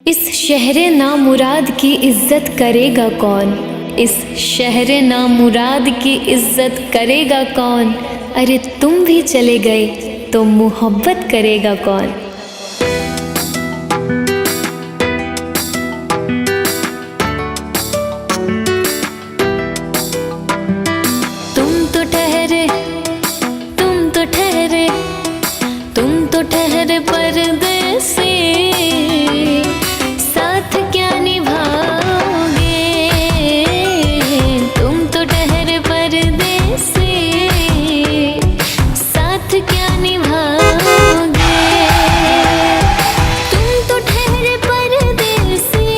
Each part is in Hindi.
इस शहरे नामुराद की इज्जत करेगा कौन। इस शहरे नामुराद की इज्जत करेगा कौन। अरे तुम भी चले गए तो मोहब्बत करेगा कौन। तुम तो ठहरे परदेसी, साथ क्या निभाओगे। तुम तो ठहरे परदेसी, साथ क्या निभाओगे। तुम तो ठहरे परदेसी,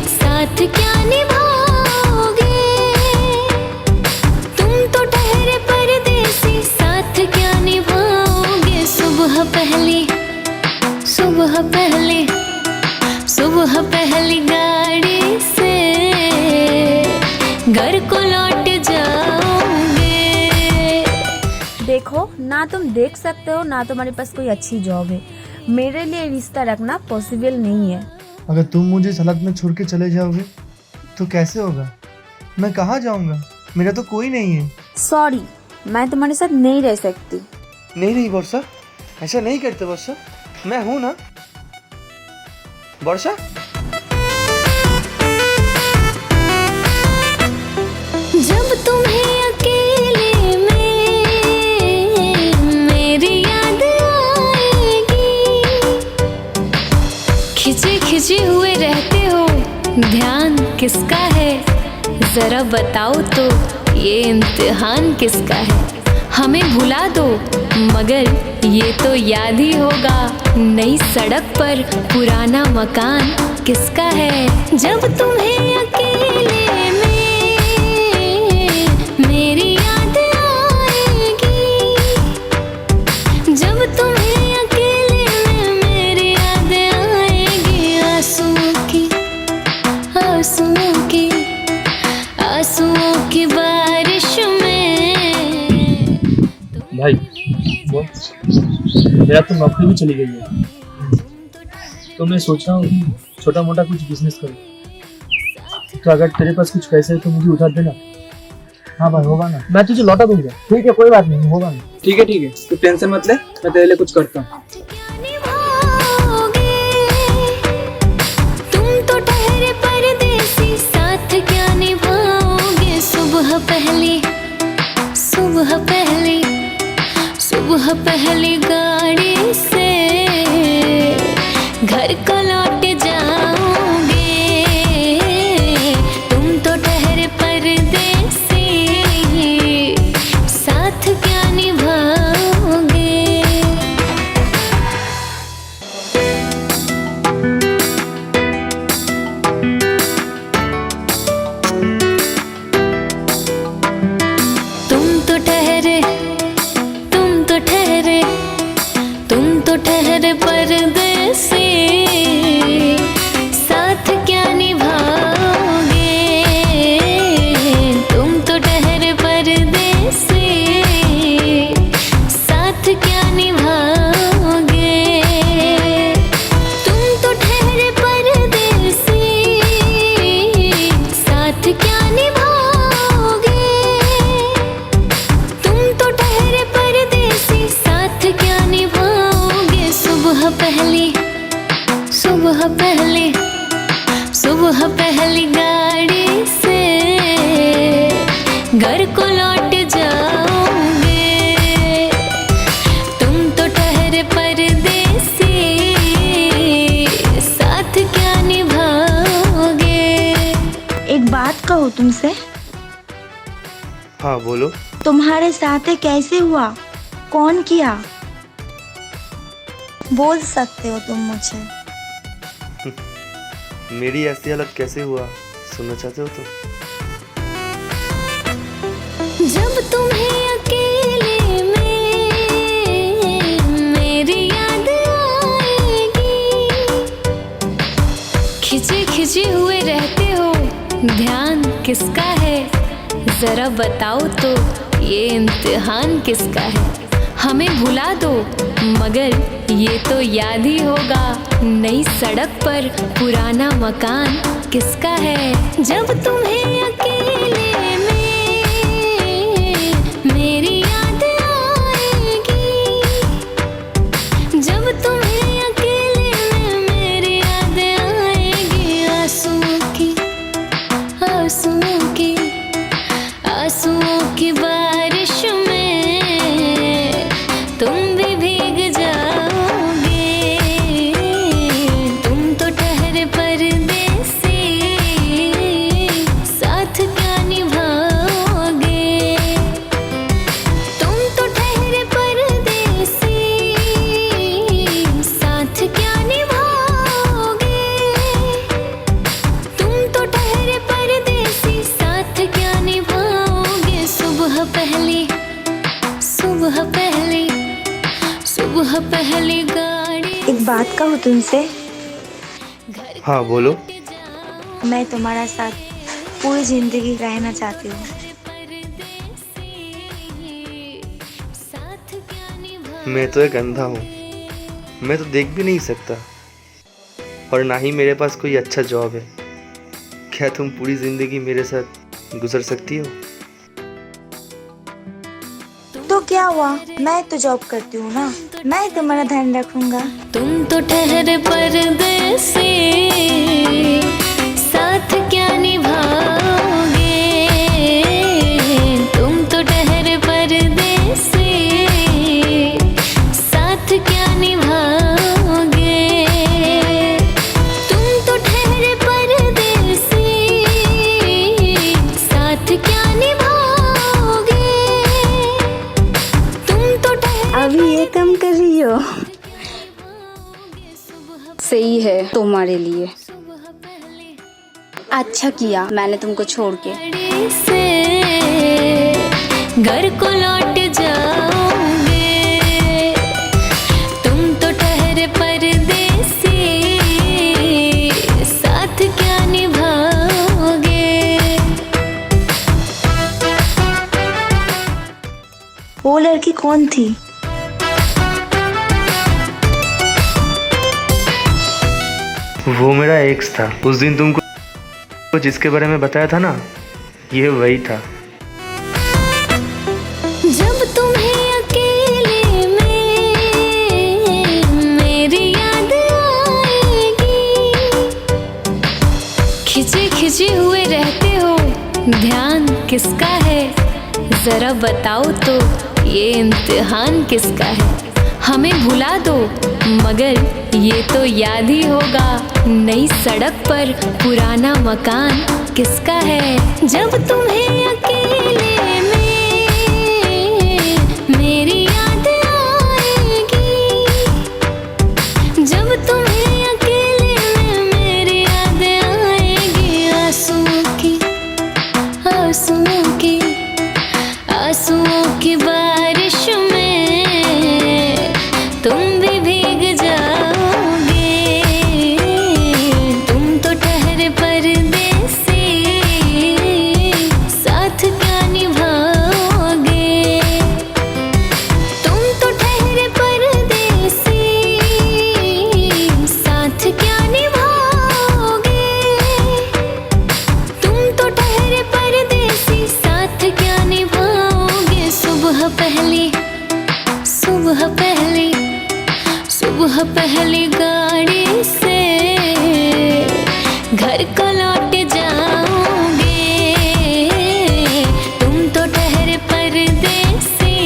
साथ क्या निभाओगे। तुम तो ठहरे परदेसी, साथ क्या निभाओगे। सुबह पहली गाड़ी से घर को लौट जाओगे। देखो ना, तुम देख सकते हो ना तुम्हारे पास कोई अच्छी जॉब है। मेरे लिए रिश्ता रखना पॉसिबल नहीं है। अगर तुम मुझे इस हालत में छोड़ के चले जाओगे तो कैसे होगा। मैं कहाँ जाऊँगा, मेरा तो कोई नहीं है। सॉरी, मैं तुम्हारे साथ नहीं रह सकती। नहीं वर्षा, ऐसा नहीं करते वर्षा, मैं हूँ ना। वर्षा, जब तुम्हें अकेले में मेरी याद आएगी। खिंचे हुए रहते हो, ध्यान किसका है। जरा बताओ तो ये इम्तिहान किसका है। हमें भुला दो मगर ये तो याद ही होगा। नई सड़क पर पुराना मकान किसका है। जब तुम्हें अकेले में मेरी याद आएगी। जब तुम्हें अकेले में मेरी याद आएगी। आंसुओं की बारिश में। भाई वो मेरा तो नौकरी भी चली गई है, तो मैं सोच रहा हूँ कि छोटा मोटा कुछ बिजनेस करूँ। तो अगर तेरे पास कुछ पैसे है तो मुझे उधार देना। हाँ भाई, होगा ना, मैं तुझे लौटा दूंगा। ठीक है, कोई बात नहीं, होगा ना। ठीक है, तू टेंशन मत ले, मैं तेरे लिए कुछ करता हूँ। तुम तो ठहरे परदेसी, साथ क्या निभाओगे। सुबह पहली गाड़ी से घर को लौट जाओगे। तुम तो ठहरे परदेसी, साथ क्या निभाओगे। तुम तो ठहरे परदेसी, साथ क्या निभाओगे। तुम तो ठहरे परदेसी, साथ क्या निभाओगे। तुम तो ठहरे परदेसी, साथ क्या निभाओगे। तुम तो ठहरे परदेसी, साथ क्या निभाओगे। सुबह पहली गाड़ी से घर को लौट जाओगे। तुम तो ठहरे परदेसी, साथ क्या निभाओगे। एक बात कहूँ तुमसे, हाँ बोलो। तुम्हारे साथ कैसे हुआ, कौन किया, बोल सकते हो तुम मुझे। मेरी ऐसी हालत कैसे हुआ, सुनना चाहते हो तो। जब तुम्हें अकेले में मेरी याद आएगी। खिंचे हुए रहते हो, ध्यान किसका है। जरा बताओ तो ये इम्तिहान किसका है। हमें भुला दो मगर ये तो याद ही होगा, नई सड़क पर पुराना मकान किसका है। जब तुम्हें अकेले में मेरी याद आएगी, जब तुम्हें अकेले में मेरी याद आएगी, आंसुओं की बारिश में तुम भी भीग जाओगे। तुम तो ठहरे परदेसी, साथ क्या निभाओगे। तुम तो ठहरे परदेसी, साथ क्या निभाओगे। तुम तो ठहरे परदेसी, साथ क्या निभाओगे। सुबह पहली गाड़ी। एक बात कहूँ तुमसे, हाँ बोलो। मैं तुम्हारा साथ पूरी जिंदगी रहना चाहती हूँ। मैं तो एक अंधा हूँ, मैं तो देख भी नहीं सकता, और ना ही मेरे पास कोई अच्छा जॉब है। क्या तुम पूरी जिंदगी मेरे साथ गुजर सकती हो? तो क्या हुआ, मैं तो जॉब करती हूँ ना, मैं तुम्हारा ध्यान रखूंगा। तुम तो ठहरे परदेसी, साथ क्या निभाओगे। तुम तो ठहरे परदेसी, साथ क्या निभाओगे। तुम तो ठहरे परदेसी, साथ क्या निभाओगे। तुम तो ठहरे अभी ये काम कर रही हो? सही है तुम्हारे लिए। अच्छा किया मैंने तुमको छोड़ के। गाड़ी से घर को लौट जाओगे। तुम तो ठहरे परदेसी, साथ क्या निभाओगे। वो लड़की कौन थी? वो मेरा एक्स था। उस दिन तुमको जिसके बारे में बताया था ना, ये वही था। जब तुम्हें अकेले में मेरी याद आएगी, खिंचे हुए रहते हो, ध्यान किसका है। जरा बताओ तो ये इम्तिहान किसका है। हमें भुला दो मगर ये तो याद ही होगा, नई सड़क पर पुराना मकान किसका है। जब तुम्हें अकेले में मेरी याद आएगी, जब तुम्हें अकेले में मेरी याद आएगी, आंसुओं की बारिश में तुम भी भीग जाओगे। तुम तो ठहरे परदेसी, साथ क्या निभाओगे। तुम तो ठहरे परदेसी, साथ क्या निभाओगे। तुम तो ठहरे परदेसी, साथ क्या निभाओगे। सुबह पहली गाड़ी से घर को लौट जाओगे। तुम तो ठहरे परदेसी,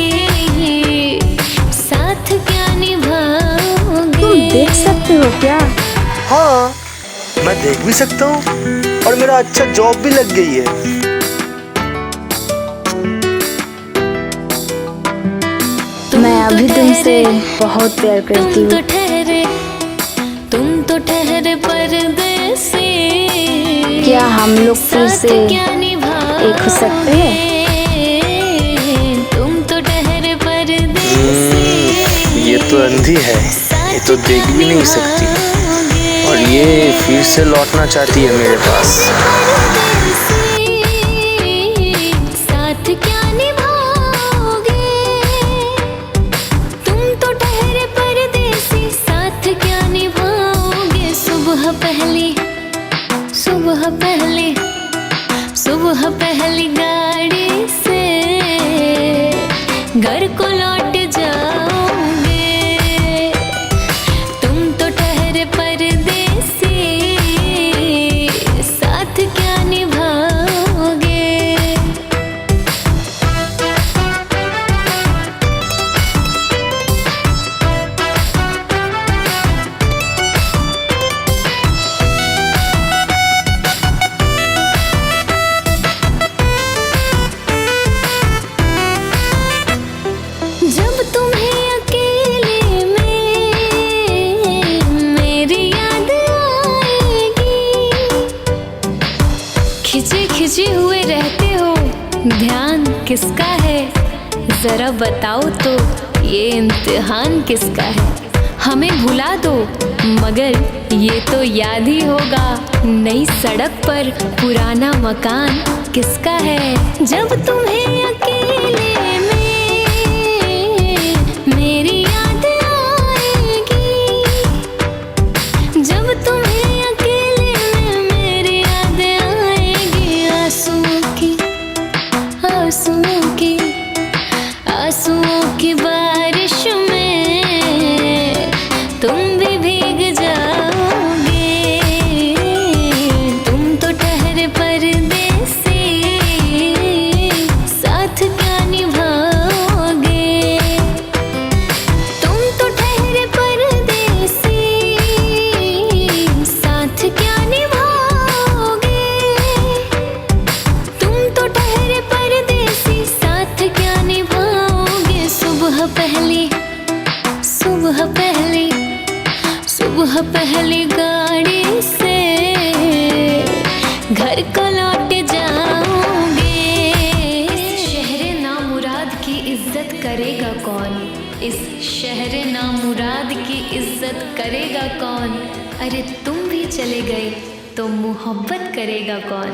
साथ क्या निभाओगे। तुम देख सकते हो क्या? हाँ, मैं देख भी सकता हूँ, और मेरा अच्छा जॉब भी लग गई है। मैं अभी तुमसे बहुत प्यार करती हूँ। तुम तो ठहरे परदेसी, क्या हम लोग फिर से एक हो सकते हैं? तुम तो ठहरे परदेसी, ये तो अंधी है, ये तो देख भी नहीं सकती, और ये फिर से लौटना चाहती है मेरे पास। साथ क्या निभाओगे। सुबह पहली सुबह पहली सुबह पहली गाड़ी से घर को लौट जाओगे। तुम तो ठहरे परदेसी, साथ क्या निभाओगे। जब तुम्हें अकेले में मेरी याद आएगी, खिंचे खिंचे हुए रहते हो, ध्यान किसका है जरा बताओ तो, ये इम्तिहान किसका है। हमें भुला दो मगर ये तो याद ही होगा, नई सड़क पर पुराना मकान किसका है। जब तुम्हें अकेले मेरी याद आएगी, जब तुम्हें अकेले में मेरी याद आएगी। आंसुओं की आंसुओं की आंसुओं की बारिश में तुम भी भीग जाओगे। तुम तो ठहरे परदेसी, साथ क्या निभाओगे। तुम तो ठहरे परदेसी, साथ क्या निभाओगे। तुम तो ठहरे परदेसी, साथ क्या निभाओगे। सुबह पहली सुबह पहली सुबह पहली गाड़ी से घर को लौट जाओगे। इस शहरे नामुराद की इज्जत करेगा कौन, इस शहरे नामुराद की इज्जत करेगा कौन। अरे तुम भी चले गए तो मोहब्बत करेगा कौन।